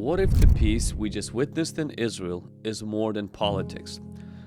What if the peace we just witnessed in Israel is more than politics?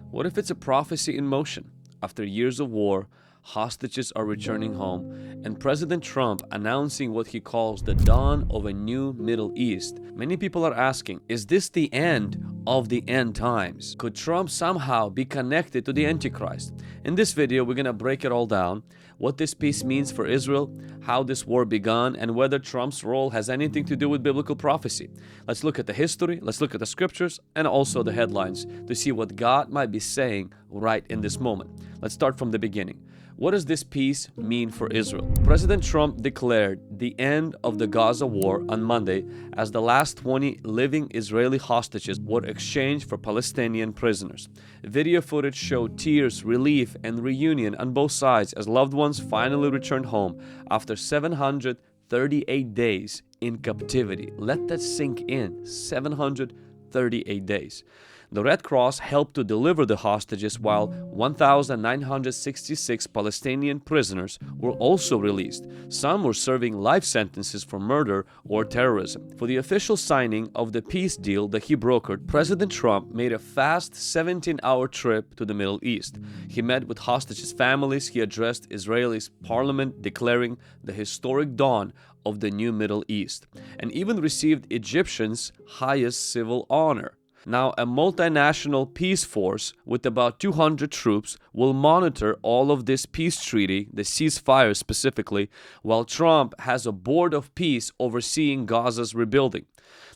What if it's a prophecy in motion? After years of war, hostages are returning home, and President Trump announcing what he calls the dawn of a new Middle East. Many people are asking, is this the end of the end times? Could Trump somehow be connected to the Antichrist? In this video, we're going to break it all down. What this peace means for Israel, how this war began, and whether Trump's role has anything to do with biblical prophecy. Let's look at the history, let's look at the scriptures, and also the headlines to see what God might be saying right in this moment. Let's start from the beginning. What does this peace mean for Israel? President Trump declared the end of the Gaza war on Monday as the last 20 living Israeli hostages were exchanged for Palestinian prisoners. Video footage showed tears, relief, and reunion on both sides as loved ones finally returned home after 738 days in captivity. Let that sink in. 738 days. The Red Cross helped to deliver the hostages, while 1,966 Palestinian prisoners were also released. Some were serving life sentences for murder or terrorism. For the official signing of the peace deal that he brokered, President Trump made a fast 17-hour trip to the Middle East. He met with hostages' families. He addressed Israel's parliament, declaring the historic dawn of the new Middle East, and even received Egyptians' highest civil honor. Now, a multinational peace force with about 200 troops will monitor all of this peace treaty, the ceasefire specifically, while Trump has a board of peace overseeing Gaza's rebuilding.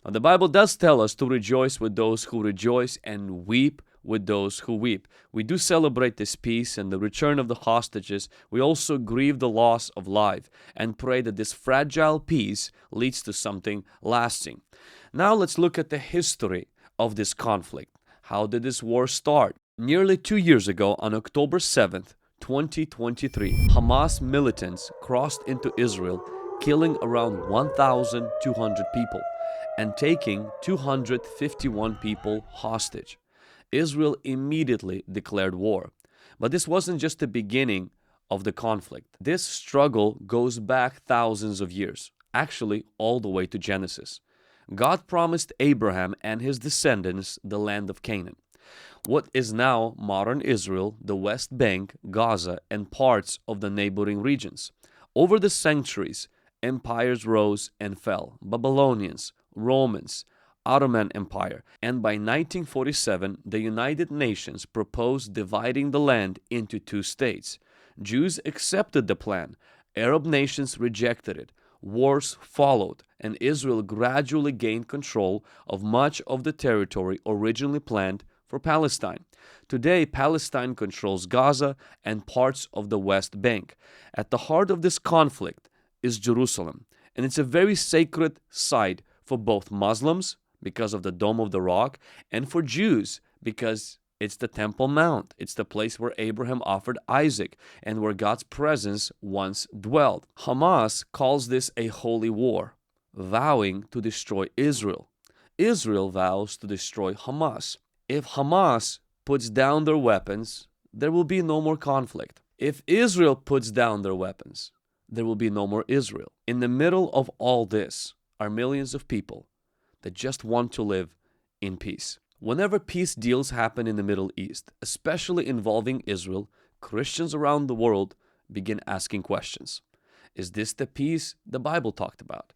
Now, the Bible does tell us to rejoice with those who rejoice and weep with those who weep. We do celebrate this peace and the return of the hostages. We also grieve the loss of life and pray that this fragile peace leads to something lasting. Now, let's look at the history of this conflict. How did this war start? Nearly 2 years ago, on October 7th, 2023, Hamas militants crossed into Israel, killing around 1,200 people and taking 251 people hostage. Israel immediately declared war. But this wasn't just the beginning of the conflict. This struggle goes back thousands of years, actually all the way to Genesis. God promised Abraham and his descendants the land of Canaan, what is now modern Israel, the West Bank, Gaza, and parts of the neighboring regions. Over the centuries, empires rose and fell. Babylonians, Romans, Ottoman Empire, and by 1947, the United Nations proposed dividing the land into two states. Jews accepted the plan. Arab nations rejected it. Wars followed, and Israel gradually gained control of much of the territory originally planned for Palestine. Today, Palestine controls Gaza and parts of the West Bank. At the heart of this conflict is Jerusalem, and it's a very sacred site for both Muslims, because of the Dome of the Rock, and for Jews, because it's the Temple Mount. It's the place where Abraham offered Isaac and where God's presence once dwelled. Hamas calls this a holy war, vowing to destroy Israel. Israel vows to destroy Hamas. If Hamas puts down their weapons, there will be no more conflict. If Israel puts down their weapons, there will be no more Israel. In the middle of all this are millions of people that just want to live in peace. Whenever peace deals happen in the Middle East, especially involving Israel, Christians around the world begin asking questions. Is this the peace the Bible talked about?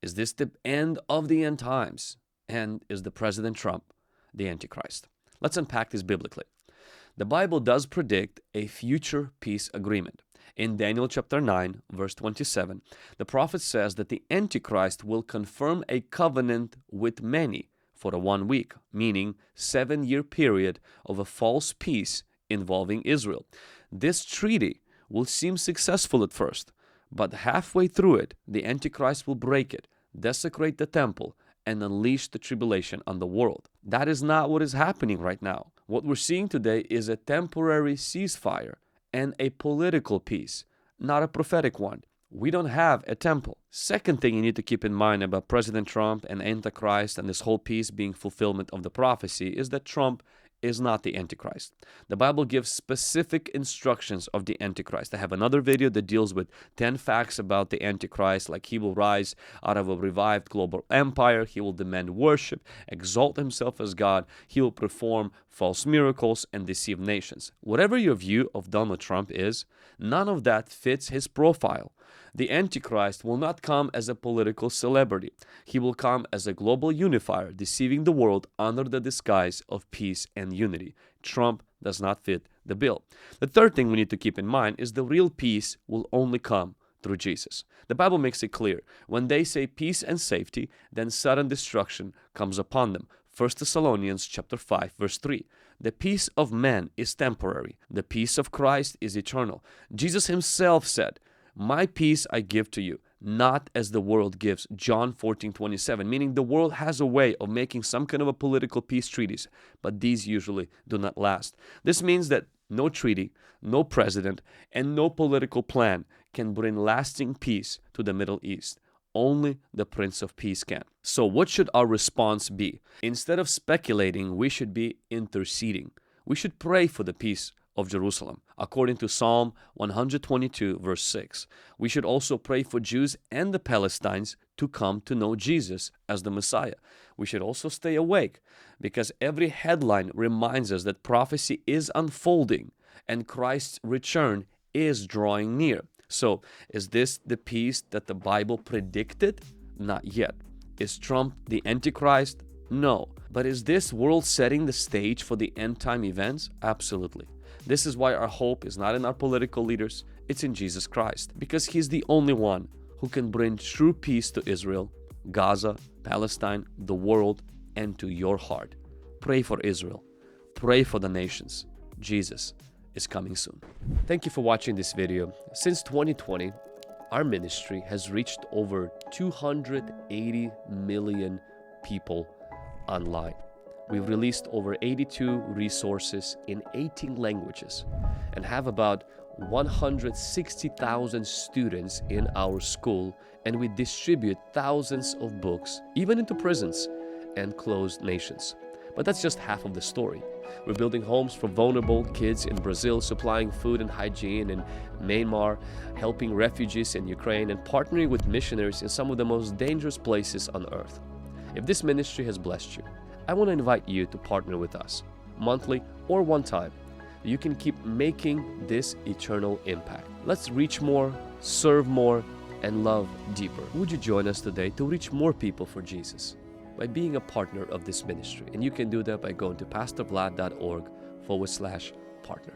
Is this the end of the end times? And is the President Trump the Antichrist? Let's unpack this biblically. The Bible does predict a future peace agreement. In Daniel chapter 9, verse 27, the prophet says that the Antichrist will confirm a covenant with many for a 1 week, meaning 7-year period of a false peace involving Israel. This treaty will seem successful at first, but halfway through it, the Antichrist will break it, desecrate the temple, and unleash the tribulation on the world. That is not what is happening right now. What we're seeing today is a temporary ceasefire and a political peace, not a prophetic one. We don't have a temple. Second thing you need to keep in mind about President Trump and Antichrist and this whole peace being fulfillment of the prophecy is that Trump is not the Antichrist. The Bible gives specific instructions of the Antichrist. I have another video that deals with 10 facts about the Antichrist, like he will rise out of a revived global empire, he will demand worship, exalt himself as God, he will perform false miracles and deceive nations. Whatever your view of Donald Trump is, none of that fits his profile. The Antichrist will not come as a political celebrity. He will come as a global unifier, deceiving the world under the disguise of peace and unity. Trump does not fit the bill. The third thing we need to keep in mind is the real peace will only come through Jesus. The Bible makes it clear. When they say peace and safety, then sudden destruction comes upon them. 1 Thessalonians chapter 5, verse 3. The peace of man is temporary. The peace of Christ is eternal. Jesus himself said, "My peace I give to you, not as the world gives." John 14:27, meaning the world has a way of making some kind of a political peace treaties, but these usually do not last. This means that no treaty, no president, and no political plan can bring lasting peace to the Middle East. Only the Prince of Peace can. So what should our response be? Instead of speculating, we should be interceding. We should pray for the peace of Jerusalem. According to Psalm 122, verse 6, we should also pray for Jews and the Palestinians to come to know Jesus as the Messiah. We should also stay awake because every headline reminds us that prophecy is unfolding and Christ's return is drawing near. So, is this the peace that the Bible predicted? Not yet. Is Trump the Antichrist? No. But is this world setting the stage for the end-time events? Absolutely. This is why our hope is not in our political leaders, it's in Jesus Christ, because He's the only one who can bring true peace to Israel, Gaza, Palestine, the world, and to your heart. Pray for Israel. Pray for the nations. Jesus is coming soon. Thank you for watching this video. Since 2020, our ministry has reached over 280 million people online. We've released over 82 resources in 18 languages and have about 160,000 students in our school, and we distribute thousands of books, even into prisons and closed nations. But that's just half of the story. We're building homes for vulnerable kids in Brazil, supplying food and hygiene in Myanmar, helping refugees in Ukraine, and partnering with missionaries in some of the most dangerous places on earth. If this ministry has blessed you, I want to invite you to partner with us, monthly or one time. You can keep making this eternal impact. Let's reach more, serve more, and love deeper. Would you join us today to reach more people for Jesus by being a partner of this ministry? And you can do that by going to pastorvlad.org/partner.